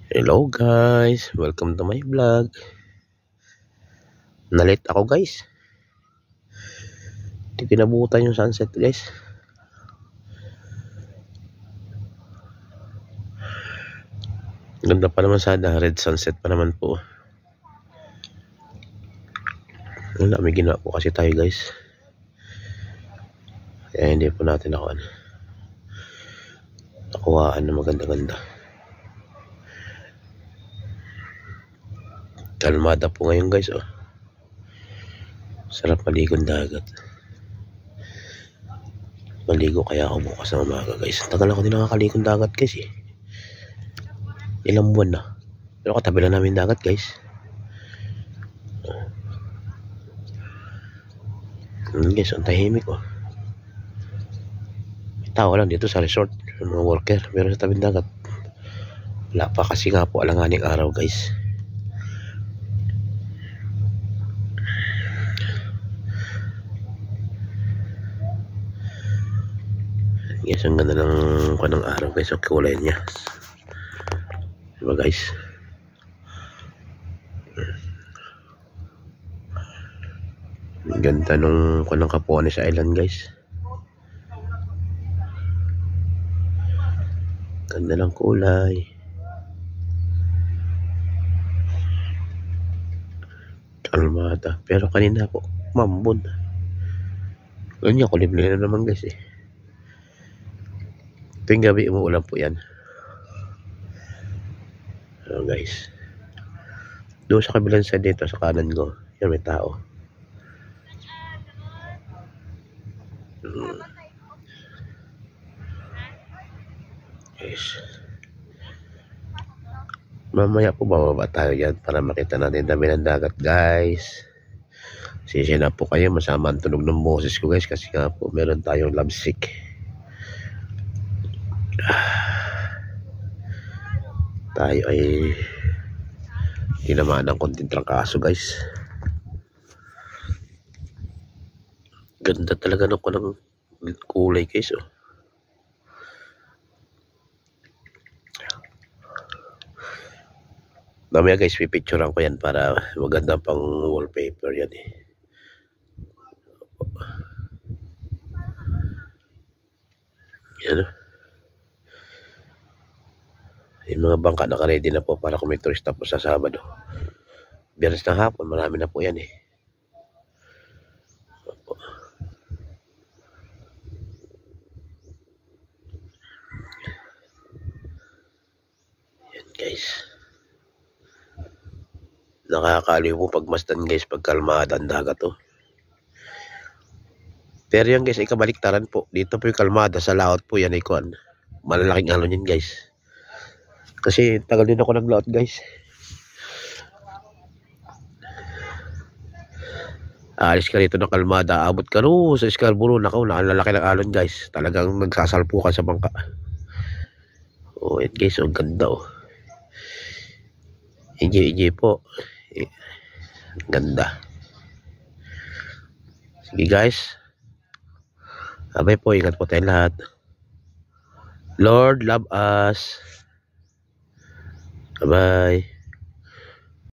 Hello guys, welcome to my vlog. Nalit ako guys. Hindi pinabutan yung sunset guys. Ganda pa naman sana, red sunset pa naman po. Wala, may ginawa po kasi tayo guys. Kaya hindi po natin nakuhaan na maganda-ganda. Kalmada po ngayon guys oh. Sarap maligong dagat. Maligo kaya ako bukas ng umaga guys. Tagal ako din nakakaligong dagat guys eh. Ilang buwan na. Pero katabi lang namin dagat guys. Guys, ang tahimik oh. May tao lang dito sa resort, mga worker. Pero sa tabing dagat wala pa kasi nga po alanganing araw guys. Yes, ang ganda ng kanang araw guys, ang kulay niya. Diba guys? Ang ganda nung kanang Capones Island guys. Ganda ng kulay. Kalmada. Pero kanina po, mambon. Ganyan, kulimlim na naman guys eh. Tuwing gabi umuulan po yan. So guys, doon sa kabilang side dito sa kanan ko, yan may tao. Guys, mamaya po bababa tayo yan para makita natin dami ng dagat guys. Sisi na po kayo, masama ang tunog ng boses ko guys kasi nga po meron tayong lovesick. Tayo ay tinamaan ng konting trangkaso guys. Ganda talaga ng kulay guys oh. Mamaya guys, pipicturean ko yan para maganda pang wallpaper yan eh. Yan oh. Yung mga bangka naka-ready na po para kung may turista po sa Sabado. Biyernes ng hapon, marami na po yan eh. Opo. Yan guys. Nakakaliw po pagmasdan guys pag kalmada ang dagat oh. Pero yan guys ay kabaliktaran po. Dito po yung kalmada, sa laot po yan ay kuan. Malalaking alon yan guys. Kasi tagal din ako naglaot guys. Alis ka rito ng kalmada, abot ka ro sa Scarborough, nakaw, nakalalaki ng alon guys. Talagang nagsasalpukan sa bangka. Oh, yan guys, ang ganda oh. Enjoy po. Ganda. Sige guys. Abay po, ingat po tayong lahat. Lord love us. Bye-bye.